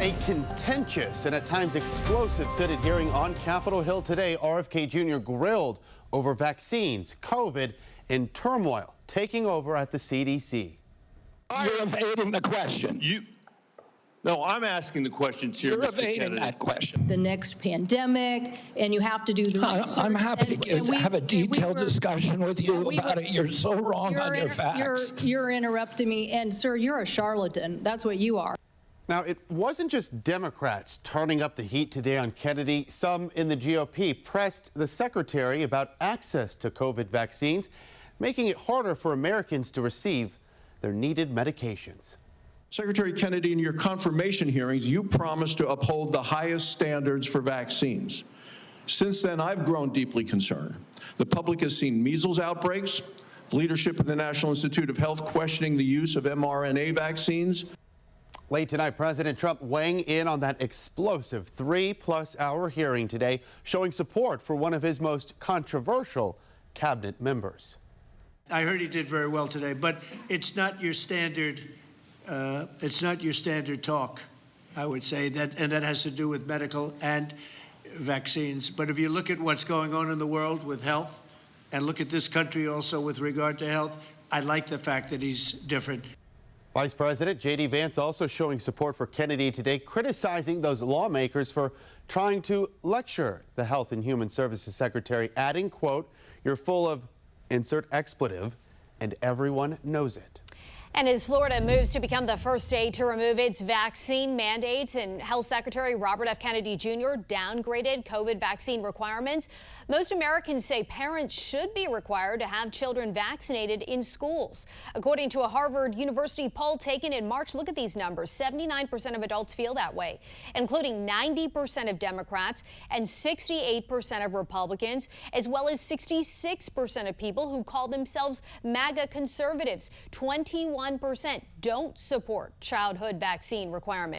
A contentious and at times explosive Senate hearing on Capitol Hill today. RFK Jr. grilled over vaccines, COVID, and turmoil taking over at the CDC. You're evading the question. No, I'm asking the questions here, You're Mr. evading Kennedy. that question. The next pandemic, and you have to do the research. I'm happy to have a detailed discussion with you about it. You're so wrong on your facts. You're interrupting me, and sir, you're a charlatan. That's what you are. Now, it wasn't just Democrats turning up the heat today on Kennedy. Some in the GOP pressed the secretary about access to COVID vaccines, making it harder for Americans to receive their needed medications. Secretary Kennedy, in your confirmation hearings, you promised to uphold the highest standards for vaccines. Since then, I've grown deeply concerned. The public has seen measles outbreaks, leadership of the National Institute of Health questioning the use of mRNA vaccines. Late tonight, President Trump weighing in on that explosive 3+ hour hearing today, showing support for one of his most controversial cabinet members. I heard he did very well today, but it's not your standard. It's not your standard talk, I would say, and that has to do with medical and vaccines. But if you look at what's going on in the world with health, and look at this country also with regard to health, I like the fact that he's different. Vice President J.D. Vance also showing support for Kennedy today, criticizing those lawmakers for trying to lecture the Health and Human Services Secretary, adding, quote, "You're full of insert expletive, and everyone knows it." And as Florida moves to become the first state to remove its vaccine mandates, and Health Secretary Robert F. Kennedy Jr. downgraded COVID vaccine requirements, most Americans say parents should be required to have children vaccinated in schools. According to a Harvard University poll taken in March, look at these numbers. 79% of adults feel that way, including 90% of Democrats and 68% of Republicans, as well as 66% of people who call themselves MAGA conservatives. 21% don't support childhood vaccine requirements.